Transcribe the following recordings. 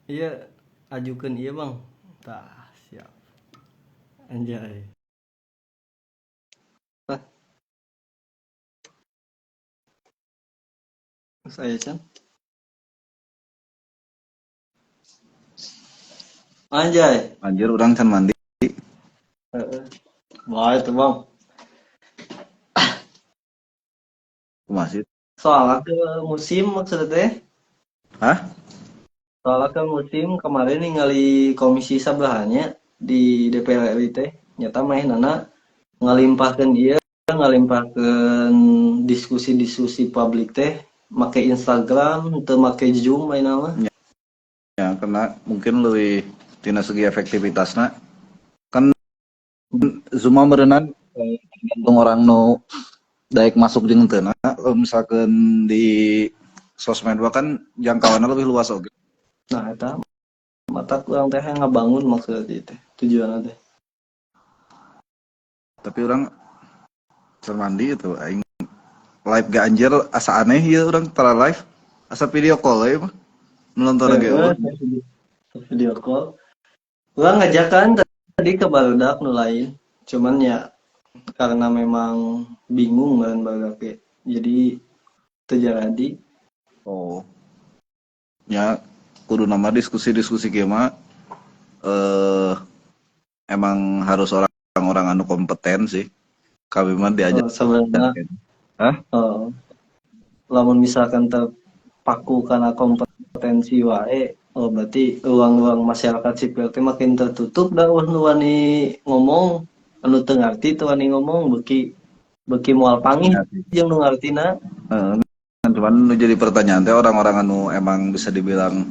Iya, ajukan iya bang. Tah, siap. Anjay. Lah, saya Chan. Anjay. Anjir orang can mandi Heeh. Wah itu bang. ke masjid. Soalnya ke musim maksudnya teh. Hah? Soalnya ke musim kemarin ningali komisi sabaraha di DPR RI teh. Nyata main nana ngalimpahkan dia ngalimpahkan diskusi-diskusi publik teh make Instagram teu make Zoom main nama. Ya karena mungkin lebih tina segi efektivitasna kan Zuma merenang tergantung orang nu daek masuk jeung teu na misalkan di sosmed mah kan jangkauannya lebih luas oke. Nah eta mata kurang teh ngabangun maksudnya teh tujuanna teh. Tapi orang can mandi itu aing live gak anjir asa aneh ya orang tara live asa video call ya mah nonton ge Heeh, video call. Gua ngajakan tadi ke barudak nu lain. Cuman ya karena memang bingung meureun barudak ge. Jadi teu jadi. oh ya kudu nama diskusi-diskusi kieu mah eh emang harus orang-orang anu kompeten sih. Kami mah diajar. Sebenarnya Hah? lamun misalkan terpaku karena kompetensi wae, oh berarti ruang-ruang masyarakat sipil teh makin tertutup dah nu wani ngomong, anu teu ngarti teu wani ngomong, beuki beuki moal pangih Ya sih. jeung nu ngartina. Kan cuman nu jadi pertanyaan teh orang-orang anu emang bisa dibilang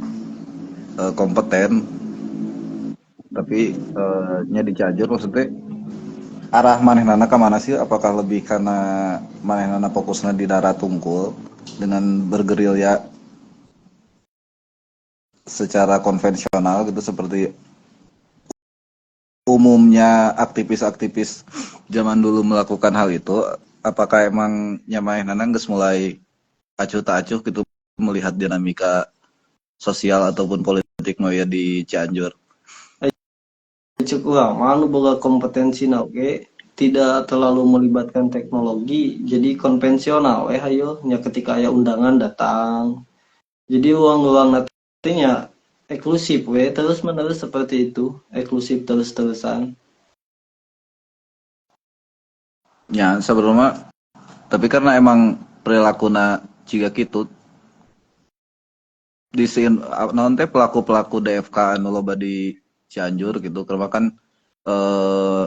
kompeten tapi nya di Cianjur maksudnya arah manehnana ka mana sih? Apakah lebih karena manehnana fokusnya di daerah Tungkul dengan bergerilya secara konvensional gitu seperti umumnya aktivis-aktivis zaman dulu melakukan hal itu, apakah emang nyamain nana geus mulai acuh tak acuh gitu melihat dinamika sosial ataupun politik nu aya di Cianjur? Cek urang mah anu boga kompetensina oge tidak terlalu melibatkan teknologi, jadi konvensional we hayo nya ketika aya undangan datang. Jadi ruang-ruang nantinya eksklusif we terus menerus seperti itu, eksklusif terus-terusan. Ya sebelumnya, tapi karena emang perilaku ciga gitu di non teh pelaku-pelaku DFK anu loba di Cianjur gitu karena kan eh,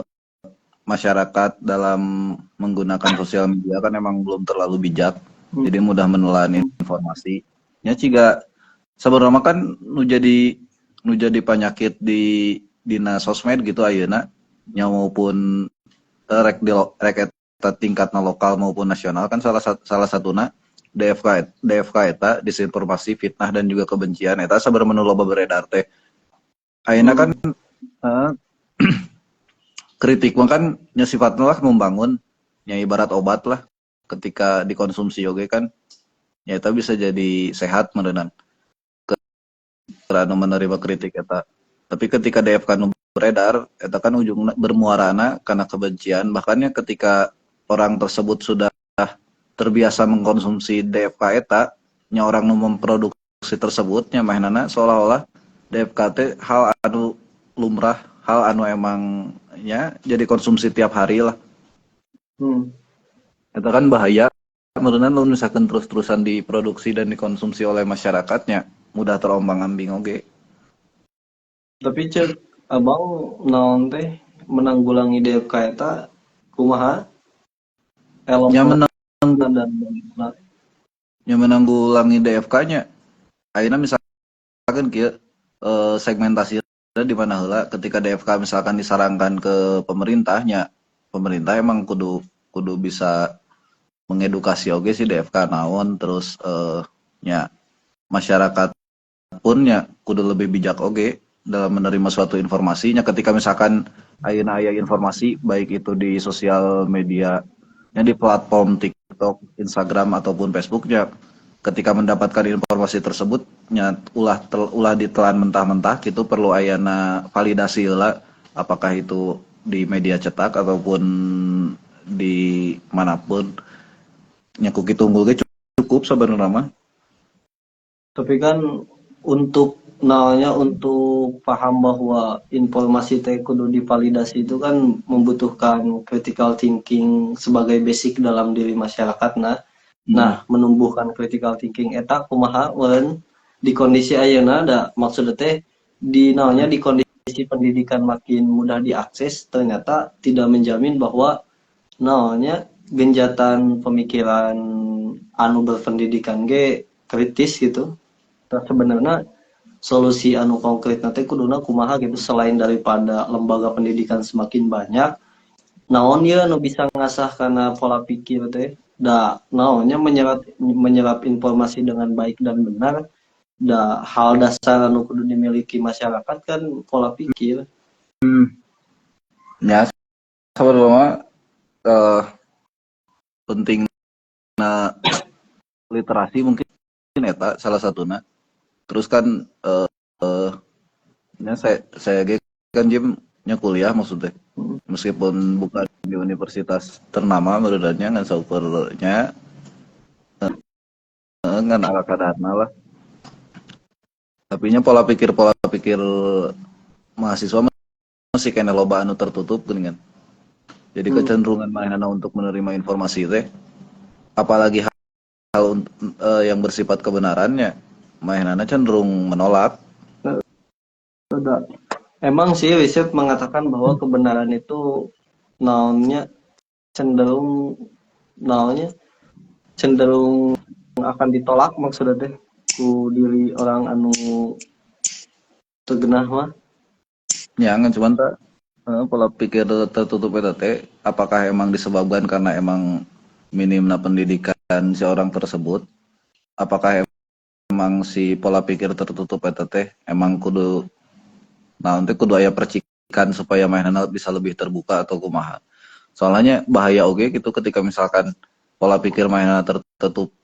masyarakat dalam menggunakan sosial media kan emang belum terlalu bijak, Hmm. jadi mudah menelan informasi. Ya ciga sebenarnya kan nu jadi penyakit di dina sosmed gitu ayeuna nya maupun rek eta tingkatna lokal maupun nasional kan salah satuna DFK eta disinformasi, fitnah dan juga kebencian eta sabenerna nu loba beredar teh. Ayeuna kan Hmm. eh, kritik mah kan nya sifatna lah membangun, nya ibarat obat lah ketika dikonsumsi oge kan ya eta bisa jadi sehat meureunana karena menerima kritik eta. Tapi ketika DFK nu beredar eta kan ujungna bermuarana karena kebencian, bahkannya ketika orang tersebut sudah terbiasa mengkonsumsi DFK eta nya orang nu memproduksi tersebut nya mahnana seolah-olah DFK teh hal anu lumrah, hal anu emang ya jadi konsumsi tiap hari lah. Hmm. Itu kan bahaya menurutnya lu misalkan terus-terusan diproduksi dan dikonsumsi oleh masyarakatnya mudah terombang-ambing oge. Tapi cek abang naon teh menanggulangi DFK eta kumaha Nya elokna menang dan bagusna. nya menanggulangi DFK-nya. Ayeuna misalkan kieu segmentasi di mana heula ketika DFK misalkan disarankan ke pemerintahnya, pemerintah emang kudu kudu bisa mengedukasi oge si DFK naon terus nya masyarakat pun ya kudu lebih bijak oge dalam menerima suatu informasinya ketika misalkan ayeuna aya informasi baik itu di sosial media yang di platform TikTok, Instagram ataupun Facebooknya ketika mendapatkan informasi tersebut ulah ditelan mentah-mentah gitu perlu ayana validasi lah apakah itu di media cetak ataupun di manapun nyaku kitu unggul ge cukup sebenarnya mah. Tapi kan untuk untuk paham bahwa informasi teh kudu divalidasi itu kan membutuhkan critical thinking sebagai basic dalam diri masyarakat. Nah, menumbuhkan critical thinking eta kumaha di kondisi ayeuna ada maksudnya teh di kondisi pendidikan makin mudah diakses ternyata tidak menjamin bahwa genjatan pemikiran anu berpendidikan ge kritis gitu. Nah, sebenarnya solusi anu konkret nanti kuduna kumaha gitu selain daripada lembaga pendidikan semakin banyak naon ya nu bisa ngasah karena pola pikir teh naonnya menyerap informasi dengan baik dan benar hal dasar anu kudu dimiliki masyarakat kan pola pikir. Ya sebenarnya penting literasi mungkin eta salah satunya. Terus kan saya kan Jimnya kuliah maksudnya meskipun bukan di universitas ternama menurutnya ngan saupernya ngan ala kadarna lah tapi nya pola pikir mahasiswa masih kena loba anu tertutup kan jadi kecenderungan manehna untuk menerima informasi teh apalagi hal yang bersifat kebenarannya manehna cenderung menolak. Emang sih riset mengatakan bahwa kebenaran itu cenderung akan ditolak maksudnya teh ku diri orang anu tergenah mah. Ya kan cuman pola pikir tertutup eta teh apakah emang disebabkan karena emang minimnya pendidikan si orang tersebut? Apakah emang si pola pikir tertutup eta teh emang kudu nanti kudu aya percikan supaya mainannya bisa lebih terbuka atau kumaha. Soalnya bahaya oge gitu ketika misalkan pola pikir mainannya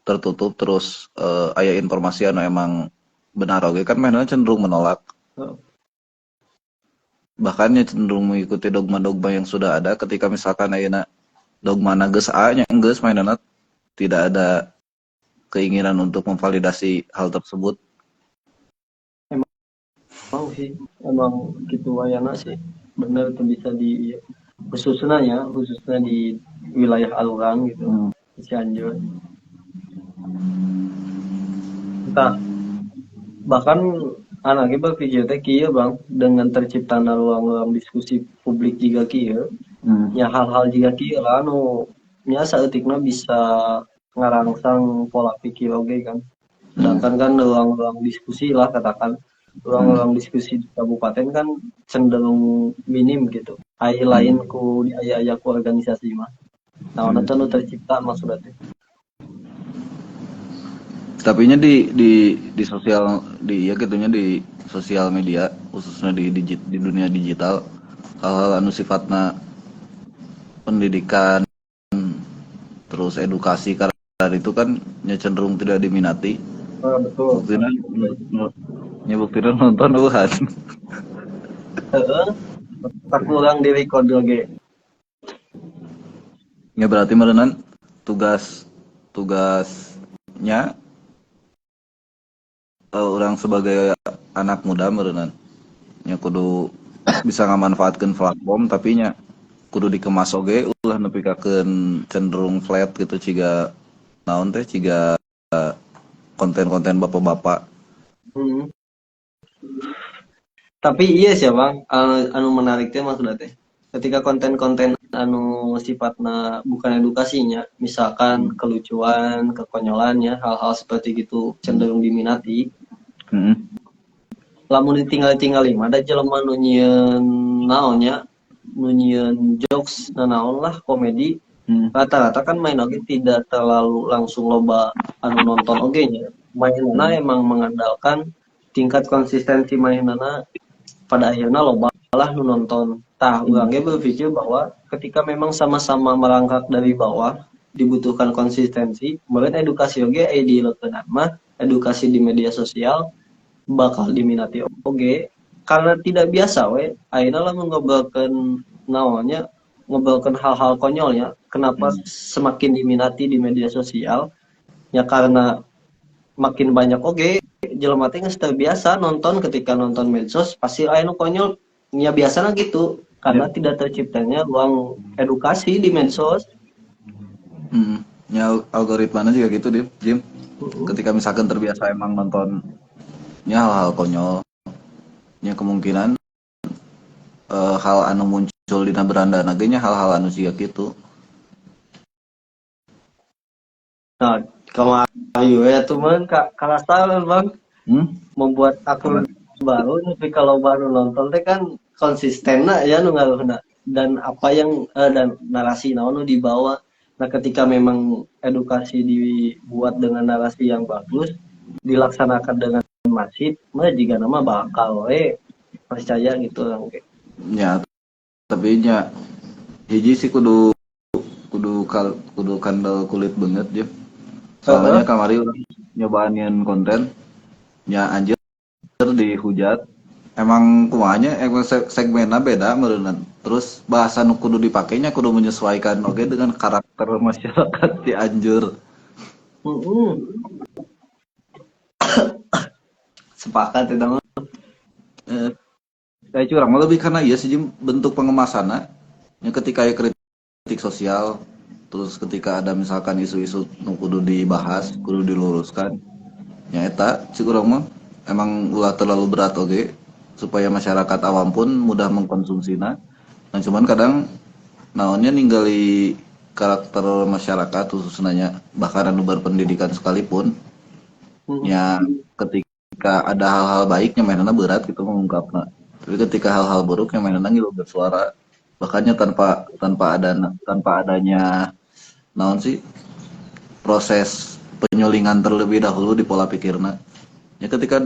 tertutup terus aya informasi anu emang benar oge kan mainannya cenderung menolak. Bahkan cenderung mengikuti dogma-dogma yang sudah ada ketika misalkan ayeuna dogma geus A nya geus mainannya tidak ada keinginan untuk memvalidasi hal tersebut. Emang gitu wayana sih bener tuh bisa khususnya di wilayah Alurang gitu Cianjur. Entah bahkan anaknya berpikir teh kieu Bang dengan terciptana ruang-ruang diskusi publik juga kieu ya hal-hal juga kieu lah anu nya saeutikna bisa ngarangsang pola pikir oge kan. Sedangkan kan ruang-ruang diskusi lah katakan ruang-ruang diskusi di kabupaten kan cenderung minim gitu. Lain ku di aya ku organisasi mah. Nah, nu tercipta maksudnya. Tapi nya di sosial gitunya di sosial media khususnya di dunia digital hal-hal anu sifatna pendidikan terus edukasi karena itu kan cenderung tidak diminati. Betul. Buktinya nonton uhan. Tak kurang di record lagi. Ya berarti merenan tugasnya orang sebagai anak muda merenan nya kudu bisa ngamanfaatkeun platform tapi nya kudu dikemas oge ulah nepikakeun cenderung flat gitu ciga naon teh ciga konten-konten bapak-bapak. Tapi iya sih Bang, anu menariknya maksudnya teh. Ketika konten-konten anu sifatna bukan edukasinya, misalkan kelucuan, kekonyolannya, hal-hal seperti gitu cenderung diminati. Lamun ditinggal-tinggali mah ada jelema nu nyieun naonnya, nu nyieun jokes naon lah komedi. Rata-rata kan main oge tidak terlalu langsung loba anu nonton oge nya. Mainana emang mengandalkan tingkat konsistensi mainana pada akhirnya loba lah nu nonton. Urang ge berpikir bahwa ketika memang sama-sama merangkak dari bawah dibutuhkan konsistensi. Meureun edukasi oge aya di leukeunna mah edukasi di media sosial bakal diminati oge karena tidak biasa we ayeuna lamun ngobrolkeun naonnya ngobrolkeun hal-hal konyol ya. Kenapa semakin diminati di media sosial? Ya karena makin banyak oge jelema teh geus terbiasa nonton, ketika nonton medsos pasti aya nu konyol, ya biasanya gitu karena tidak terciptanya ruang edukasi di medsos. Ya algoritmanya juga gitu deh, Jim. Ketika misalkan terbiasa emang nontonnya hal-hal konyol, ya kemungkinan hal anu muncul dina beranda nagenya hal-hal anu siga gitu. Nah, kemarin ya teman kalasan bang membuat akun baru, tapi kalau baru nonton teh kan konsisten ya nu ngaruhna dan apa yang dan narasi naon nu dibawa. Nah, ketika memang edukasi dibuat dengan narasi yang bagus, dilaksanakan dengan masif, mah jika nama bakal percaya gitu orang kayak. Ya, tapi nya hiji sih kudu kudu kandel kulit banget ya. Soalnya kamari urang nyobain konten nya anjir dihujat. Emang kumanya emang segmennya beda meureunna. Terus bahasa nu kudu dipakainya kudu menyesuaikan oge dengan karakter masyarakat Cianjur. Sepakat itu mah. Kayak curang mah lebih karena iya sih Jim, bentuk pengemasannya yang ketika ya kritik sosial, terus ketika ada misalkan isu-isu nu kudu dibahas, kudu diluruskan. Ya eta si urang mah emang ulah terlalu berat oge supaya masyarakat awam pun mudah mengkonsumsinya. Nah cuman kadang naonnya ninggali karakter masyarakat khususnya bahkan anu berpendidikan sekalipun ya ketika ada hal-hal baiknya mainannya berat gitu mengungkapnya. Tapi ketika hal-hal buruknya mainannya ngilu bersuara, bahkannya tanpa adanya naon sih proses penyulingan terlebih dahulu di pola pikirnya. Ya ketika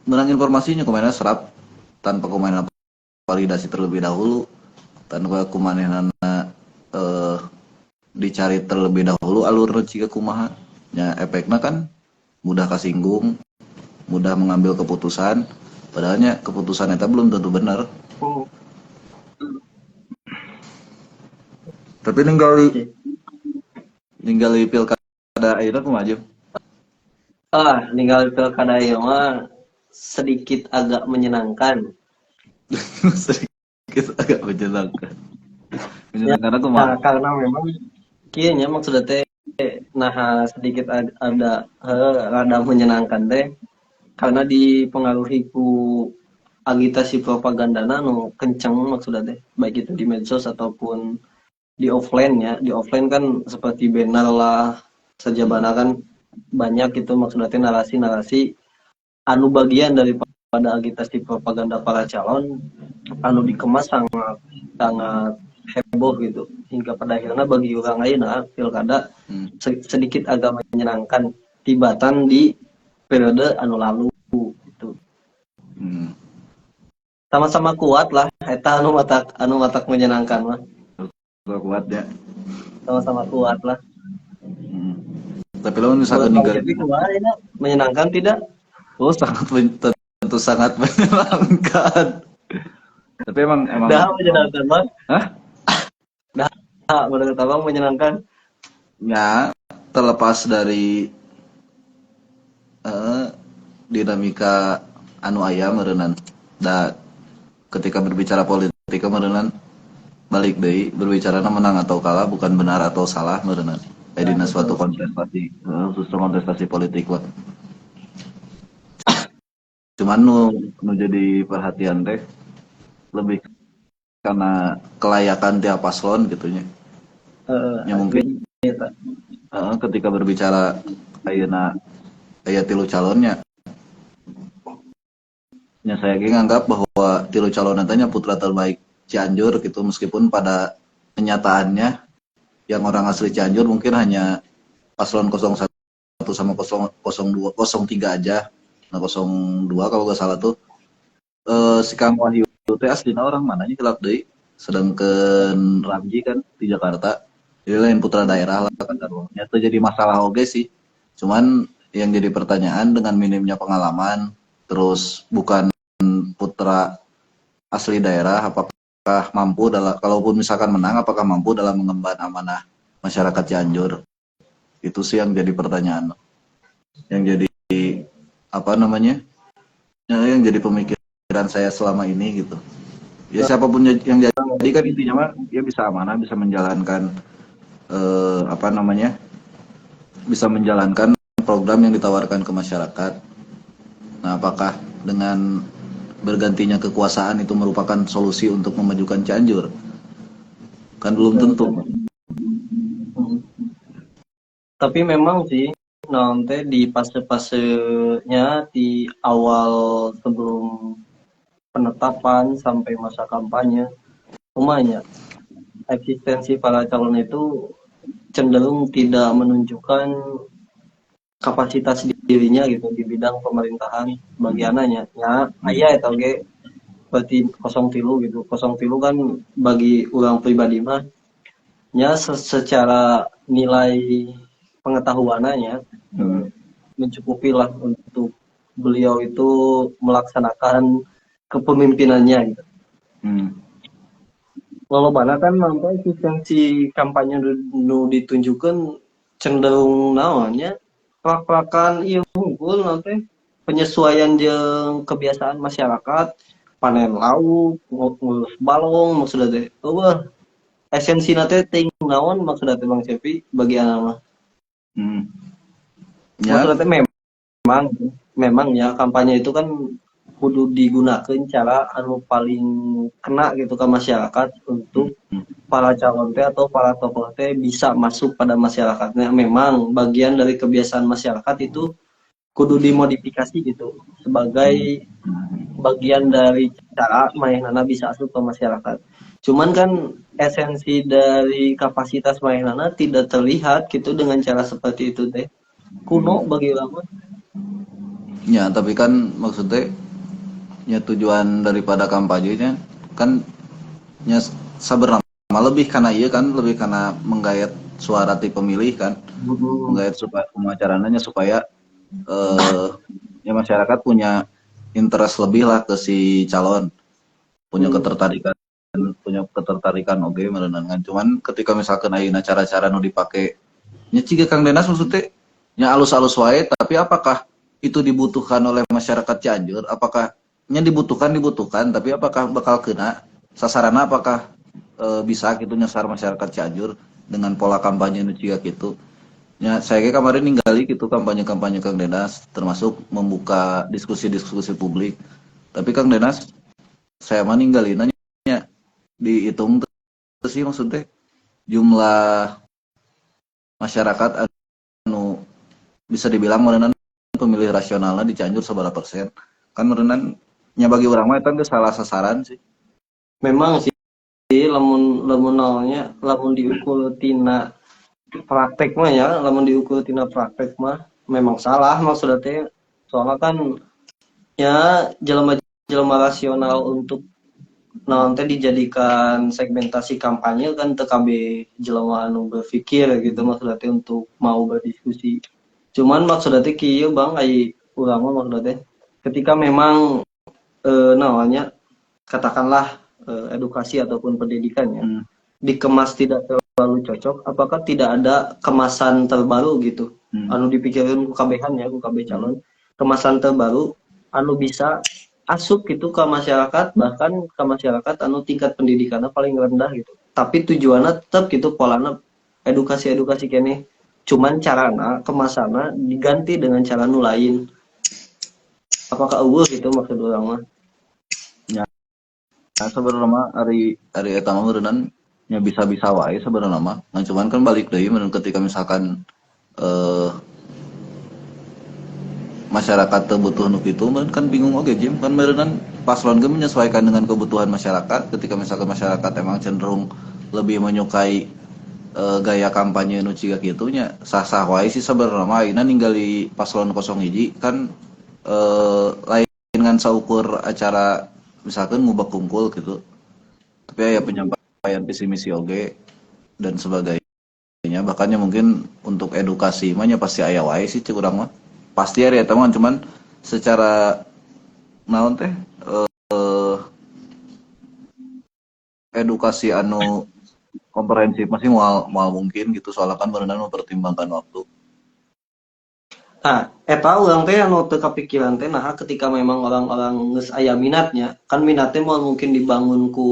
menang informasinya kumaha serap tanpa kumaha validasi terlebih dahulu, tanpa kumaha dicari terlebih dahulu alur jika kumaha. Ya efeknya kan mudah kasinggung, mudah mengambil keputusan, padahalnya keputusan itu belum tentu benar. Tapi ninggali pilkada akhirnya kumaha aja. Ninggal pilkada ieu mah sedikit agak menyenangkan. Sedikit agak menyenangkan. Ya, Karena kumaha? karena memang kieu nya maksudna teh nah sedikit ada rada menyenangkan teh karena dipengaruhi ku agitasi propagandana nu kenceng maksudnya teh baik itu di medsos ataupun di offline ya. Di offline kan seperti banner lah, sajabana kan banyak itu maksudnya teh narasi-narasi anu bagian daripada agitasi propaganda para calon anu dikemas sangat sangat heboh gitu hingga pada akhirnya bagi orang lain pilkada sedikit agak menyenangkan tibatan di periode anu lalu gitu. Sama-sama kuat lah eta anu matak menyenangkan mah. Kuat ya. Sama-sama kuat lah. Tapi lo misalkan ninggalin Jadi kemarin menyenangkan tidak? oh tentu sangat menyenangkan. Tapi emang Dah menyenangkan mas. Hah? Dah menurut abang menyenangkan. Ya terlepas dari dinamika anu aya meureunnan da ketika berbicara politik meureunnan balik deui berbicara menang atau kalah bukan benar atau salah meureunnan dina suatu kontestasi khusus kontestasi politik wah. Cuman nu jadi perhatian teh lebih karena kelayakan tiap paslon gitunya. Ya mungkin ketika berbicara ayeuna aya 3 calonnya. Ya saya nganggap bahwa 3 calon nantinya putra terbaik Cianjur gitu meskipun pada kenyataannya yang orang asli Cianjur mungkin hanya paslon 01 sama 02 03 aja. Nah 02 kalau nggak salah tuh si Kang Wahyu teh aslinya orang mananya kelak deui sedangkan Ramji kan di Jakarta Jadi lain putra daerah lah kata ruangnya. Itu jadi masalah oge sih. Cuman yang jadi pertanyaan dengan minimnya pengalaman, terus bukan putra asli daerah, apakah mampu dalam, kalaupun misalkan menang, apakah mampu dalam mengemban amanah masyarakat Cianjur? Itu sih yang jadi pertanyaan. Yang jadi apa namanya? Yang jadi pemikiran saya selama ini gitu. Ya siapapun yang jadi kan intinya mah dia bisa amanah, bisa menjalankan apa namanya? Bisa menjalankan program yang ditawarkan ke masyarakat. Nah, apakah dengan bergantinya kekuasaan itu merupakan solusi untuk memajukan Cianjur? Kan belum tentu. Hmm. Tapi memang sih nanti di fase-fasenya di awal sebelum penetapan sampai masa kampanye, lumayan eksistensi para calon itu cenderung tidak menunjukkan kapasitas dirinya gitu di bidang pemerintahan bagiannya ya ayah eta oge berarti 03 gitu 03 kan bagi orang pribadi mah nya secara nilai pengetahuannya mencukupi lah untuk beliau itu melaksanakan kepemimpinannya gitu. Walau mana kan mampu eksistensi kampanye nu ditunjukkan cenderung naonnya prak-prakan ieu unggul nanti penyesuaian jeung kebiasaan masyarakat panen lauk ngurus balong maksudnya teh eueuh esensi teh ting naon maksudnya teh Bang Cepi bagi anak mah Ya, maksudnya teh memang memang ya kampanye itu kan kudu digunakan cara anu paling kena gitu ke masyarakat untuk para calon teh atau para tokoh teh bisa masuk pada masyarakatnya. Memang bagian dari kebiasaan masyarakat itu kudu dimodifikasi gitu sebagai bagian dari cara mainana bisa masuk ke masyarakat. Cuman kan esensi dari kapasitas mainana tidak terlihat gitu dengan cara seperti itu teh. Kuno bagi orang. ya, tapi kan maksudnya ya tujuan daripada kampanyenya kan ya sabar lebih karena iya kan lebih karena menggayat suara ti pemilih kan, menggayat supaya pemacarannya supaya ya masyarakat punya interest lebih lah ke si calon, punya ketertarikan oke merenangkan. Cuman ketika misalkan ayeuna cara-cara nu dipake nya ciga Kang Denas maksudnya nya alus-alus wae tapi apakah itu dibutuhkan oleh masyarakat Cianjur? Apakah nya dibutuhkan tapi apakah bakal kena sasarannya, apakah bisa gitu nyasar masyarakat Cianjur dengan pola kampanye nu ciga gitu. Ya, saya kemarin ninggali gitu kampanye-kampanye Kang Denas, termasuk membuka diskusi-diskusi publik. Tapi Kang Denas, saya mah ninggalinnya dihitung terus sih maksudnya jumlah masyarakat anu bisa dibilang merenan pemilih rasionalnya di Cianjur seberapa persen. Kan merenan nya bagi orang mah itu salah sasaran sih. Memang sih lamun lamun naonnya lamun diukur tina praktek mah ya lamun diukur tina praktek mah memang salah maksudnya teh soalnya kan ya jelema-jelema rasional untuk naon teh dijadikan segmentasi kampanye kan teu kabeh jelema anu berpikir gitu maksudnya teh untuk mau berdiskusi. Cuman maksudnya teh kieu Bang ai urang mah maksudnya teh ketika memang namanya katakanlah edukasi ataupun pendidikannya dikemas tidak terlalu cocok, apakah tidak ada kemasan terbaru gitu anu dipikirin ku kabehan ya ku kabeh calon kemasan terbaru anu bisa asup gitu ke masyarakat bahkan ke masyarakat anu tingkat pendidikannya paling rendah gitu tapi tujuannya tetap gitu polana edukasi kene cuman carana kemasannya diganti dengan cara nu lain apakah eueuh gitu maksud urang mah. Nah, sebenarnya mah hari eta mah meureunnan nya bisa-bisa wae sebenarnya mah. Nah, cuman kan balik deui ketika misalkan masyarakat teu butuh nu kitu kan bingung oge Jim kan meureunnan paslon ge menyesuaikan dengan kebutuhan masyarakat. Ketika misalkan masyarakat emang cenderung lebih menyukai gaya kampanye nu ciga kitu nya sah-sah wae sih sebenarnya mah ayeuna ninggali paslon 01 kan lain dengan saukur acara misalkan ngubah kungkul gitu tapi ya penyampaian visi misi oge dan sebagainya bahkannya mungkin untuk edukasi mah nya pasti aya wae sih cek urang mah pasti ada ya teman, cuman secara naon teh edukasi anu komprehensif masih mual mungkin gitu, soalnya kan beneran mempertimbangkan waktu. Nah, eta urang teh anu teu kapikiran teh nah ketika memang orang-orang geus aya minatnya, kan minatnya mau mungkin dibangun ku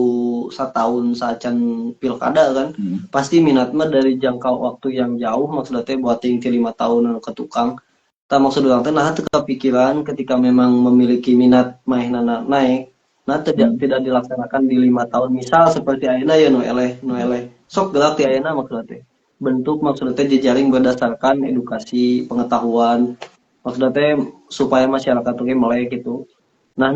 satahun sacan pilkada kan. Pasti minat mah dari jangka waktu yang jauh maksudnya teh buat ting 5 tahun anu ke tukang. Tah maksud urang teh nah teu kapikiran ketika memang memiliki minat maenana naik, nah tidak dilaksanakan di 5 tahun. Misal seperti ayeuna ya nu eleh sok gerak ti ayeuna maksudnya teh. Bentuk maksudnya teh jejaring berdasarkan edukasi pengetahuan maksudnya teh supaya masyarakat tuh melek gitu nah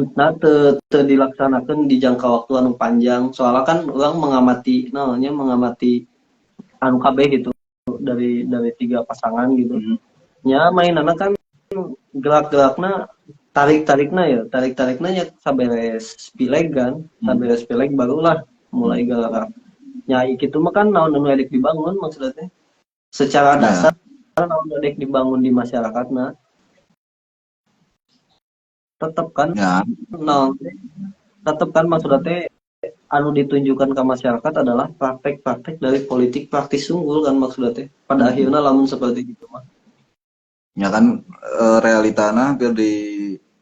dilaksanakan di jangka waktu anu panjang soalnya kan orang mengamati namanya mengamati anu KB gitu dari 3 pasangan gitu nya mainana kan gerak-gerakna tarik-tarikna ya saberes pileg kan saberes pileg barulah mulai gerak nyai gitu mah kan naon anu edek dibangun maksudnya teh secara Nah, dasar naon anu edek dibangun di masyarakat nah tetep kan ya, naon teh tetep kan maksudnya teh anu ditunjukkan ke masyarakat adalah praktek-praktek dari politik praktis unggul kan maksudnya teh pada akhirnya lamun seperti itu mah ya kan realitana hampir di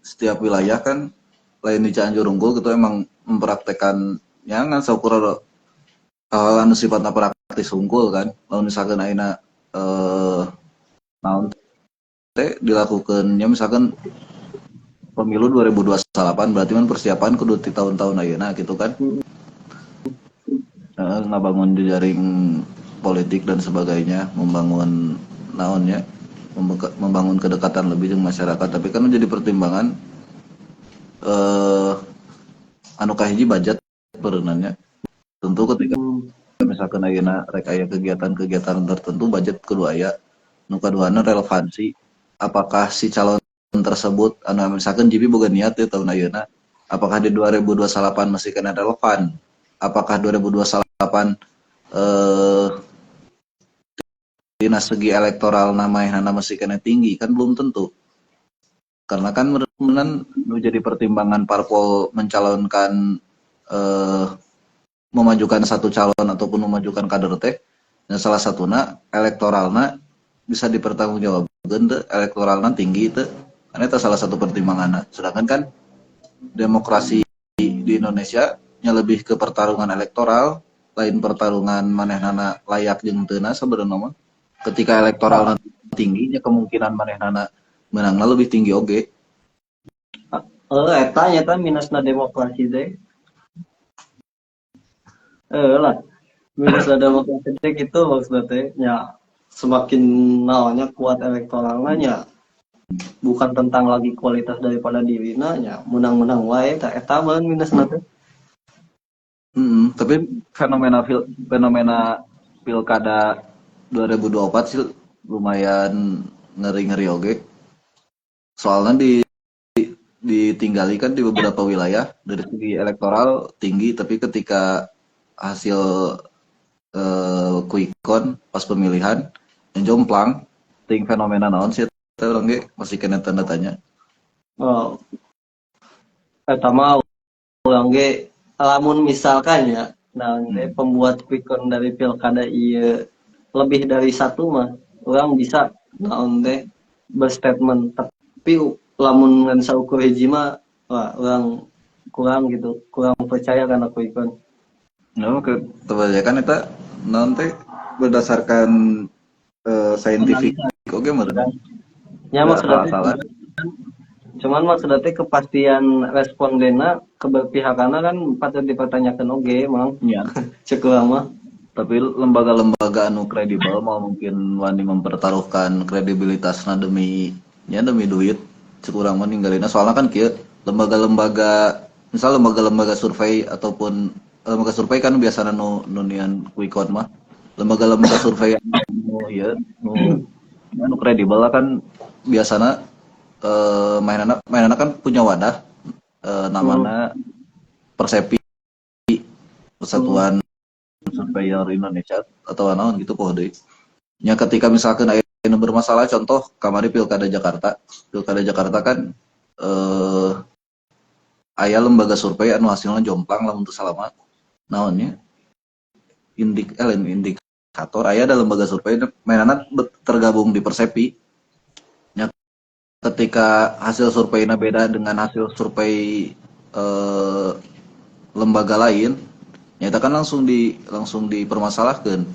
setiap wilayah kan lain di Cianjur Unggul gitu emang mempraktekkan ya kan saukur hal anu sifatna praktis unggul kan. Lamun misalkan ayeuna naon teh dilakukeunnya misalkan pemilu 2028 berarti kan persiapan kudu di tahun-tahun ayeuna gitu kan. Ngabangun jejaring politik dan sebagainya, membangun naonnya, membangun kedekatan lebih dengan masyarakat. Tapi kan menjadi pertimbangan anu kahiji budget berenannya. Tentu ketika misalkan ayeuna rek aya kegiatan-kegiatan tertentu budget kedua aya, nu kaduana relevansi apakah si calon tersebut anu misalkan Jibi boga niat ya tahun ayeuna apakah di 2028 masih kena relevan, apakah 2028 dina segi elektoral namanya masih kena tinggi kan belum tentu, karena kan menan nu jadi pertimbangan parpol mencalonkan memajukan satu calon ataupun memajukan kader teh dan salah satuna elektoralna bisa dipertanggungjawabkeun teu elektoralna tinggi teu karena itu salah satu pertimbangan. Sedangkan kan demokrasi di Indonesia nya lebih ke pertarungan elektoral lain pertarungan manehnana layak jeung teuna sebenarnya mah ketika elektoralna tinggi nya kemungkinan manehnana menangna lebih tinggi oge. eta nyata minusna demokrasi teh lah minusna demokrasi teh gitu maksudnya teh ya semakin naonnya kuat elektoralnya nya bukan tentang lagi kualitas daripada dirina nya menang-menang wae eta bae minusna teh Tapi fenomena pilkada 2024 sih lumayan ngeri-ngeri oge. Soalnya ditinggali kan di beberapa wilayah dari segi elektoral tinggi, tapi ketika hasil quick count pas pemilihan yang jomplang, ting fenomena naon sih eta urang ge masih kena tanda tanya. oh eta mah urang ge lamun misalkan ya nah pembuat quick count dari pilkada iya lebih dari satu mah orang bisa naon teh berstatement tapi lamun ngan saukur hiji mah wah orang kurang gitu kurang percaya karena quick count No, kebanyakan eta naon teh berdasarkan saintifik oge meureun. ya maksudnya Salah-salah. cuman maksudnya teh kepastian respondenna keberpihakanna kan patut dipertanyakan oge mang Nya. cek urang mah Tapi lembaga-lembaga anu kredibel mau mungkin wani mempertaruhkan kredibilitasna demi duit cek urang mah ninggalina soalnya kan kieu lembaga-lembaga misal lembaga-lembaga survei ataupun lembaga survei kan biasanya nu nian quick count mah lembaga-lembaga survei nu kredibel lah kan biasanya mainana kan punya wadah namanya Persepi Persatuan Surveyor Indonesia atau naon gitu poh deui. nya ketika misalkan aya nu bermasalah, contoh kamari Pilkada Jakarta. Pilkada Jakarta kan aya lembaga survei anu hasilna jomplang lamun teu salama. Naonnya? Indikator aya ada lembaga survei mainana tergabung di Persepi. Nya ketika hasil surveinya beda dengan hasil survei lembaga lain, nyata kan langsung dipermasalahkan,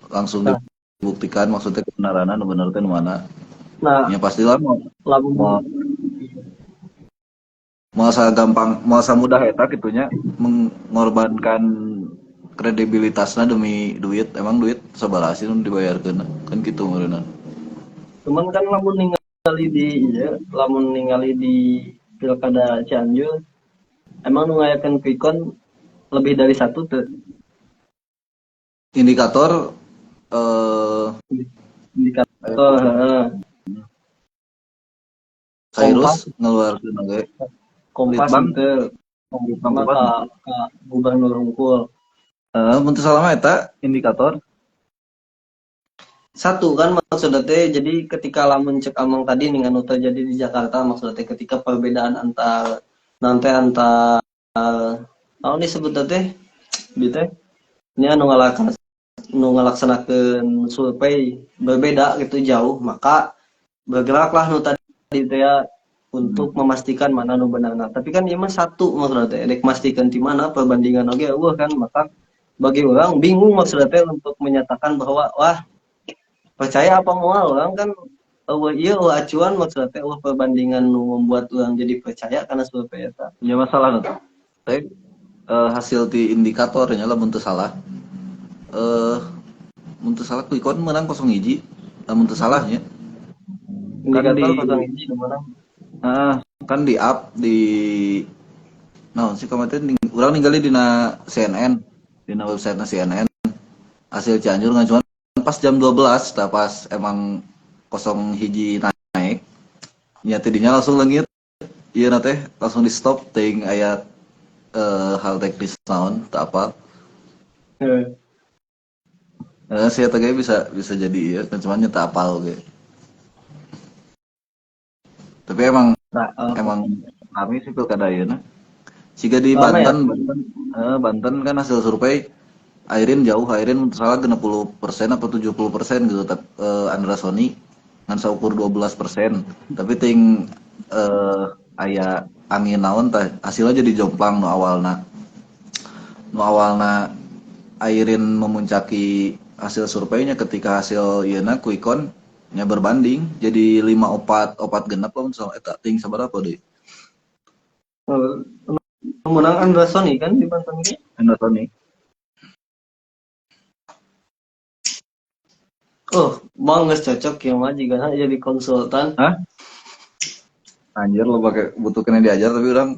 langsung Nah, dibuktikan maksudnya kebenaran benar teh mana. nah, Ya pastilah mau mau lamun mau mudah eta gitunya mengorbankan kredibilitasnya demi duit. Emang duit sabaraha sih nu dibayarkeun kan gitu meureunna. cuman kan lamun ningali di Pilkada Cianjur emang nu ngayakeun quick count lebih dari satu tuh Indikator indikator Cyrus Kompas ngeluarkeun oge Kompas Litbang itu Litbang sama Kompas ka Gubernur Hungkul mun teu salah mah eta indikator satu kan maksudnya teh jadi ketika lamun cek amang tadi dengan nu terjadi di Jakarta maksudnya teh ketika perbedaan antar nanti antar naon disebut teh gitu teh nya nu ngalaksanakeun survei berbeda gitu jauh maka bergeraklah nu tadi teh ya untuk memastikan mana nu benar. Tapi kan ieu mah satu maksudnya teh dek memastikan di mana perbandingan oge eueuh kan maka bagi orang bingung maksudnya teh untuk menyatakan bahwa wah percaya apa moal orang kan iya acuan maksudnya teh perbandingan nu membuat orang jadi percaya karena survei eta. nya masalah nu teh hasil di indikatornya lah mun teu salah mun teu salah quick count menang 0-1 mun teu salahnya kan Indikator di pasang hiji nu mana? kan di up di naon sih kemarin urang ninggali dina CNN dina website CNN hasil Cianjur ngajuan pas jam 12 tah pas emang 0-1 naik nya tidinya langsung leungit ieu na teh langsung di stop teuing aya hal teknis naon teu apal saya teh bisa bisa jadi ieu cuman nya teu apal ge tapi emang Nah, emang kami sih pilkada ayeuna siga di lama ya? Banten kan hasil survei Airin jauh, Airin salah 60% atau 70% gitu. Andra Sony ngan saukur 12%. Tapi ting aya angin naon tah hasilnya jadi jomplang nu awalna. Nu awalna Airin memuncaki hasil surveinya ketika hasil ieu quick count nya berbanding jadi 5-4 genep lamun soal eta ting sabaraha deh. Menang Andra Sony kan di Banten ini. Andra Sony. Oh, bang nggak cocok ya mah jika jadi konsultan. Hah? Anjir lo pakai butuh kena diajar tapi orang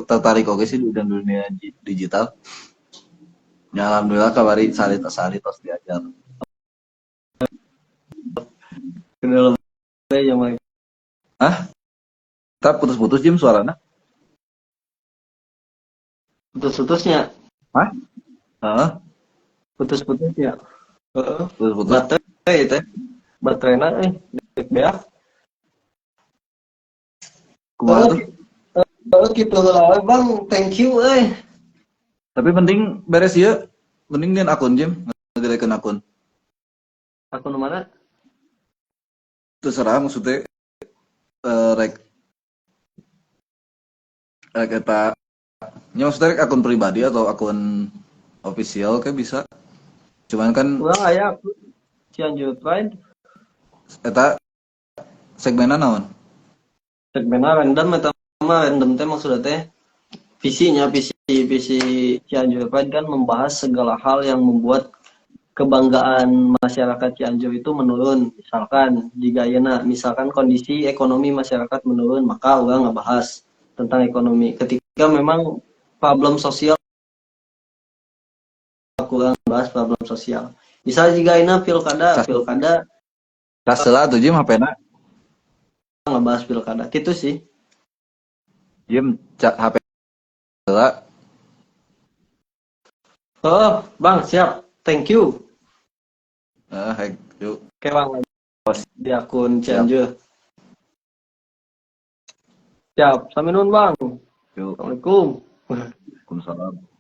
tertarik oke sih di dunia digital. Ya alhamdulillah kabari salit tos diajar. Kenal yang mah Hah? Tak putus-putus Jim suarana? putus-putusnya. Hah? Heeh, Putus-putusnya. Heeh. putus-putus. Baterai teh. Baterainya dek beak. Kumaha tuh? Gitu lah, bang. Thank you, Tapi penting beres ya. Penting dia akun Jim, ngedirekeun akun. Akun mana? Terserah maksudnya rek eta nya maksudnya rek akun pribadi atau akun official kayak bisa. Cuman kan Kurang aya aku Cianjur Pride. eta segmenna naon? Segmennya random eta mah random teh maksudnya teh visi Cianjur Pride kan membahas segala hal yang membuat kebanggaan masyarakat Cianjur itu menurun. Misalkan jika misalkan kondisi ekonomi masyarakat menurun, maka orang ngebahas tentang ekonomi. Ketika memang problem sosial, kurang bahas problem sosial. Misalnya jika ini pilkada Kasela tuh Jim HP-na. ngebahas pilkada, gitu sih. Jim HP lah. Oh, bang siap, thank you. Yuk. Oke bang, lanjut di akun Cianjur. Siap, sampai nun bang. Yuk. Assalamualaikum. Waalaikumsalam.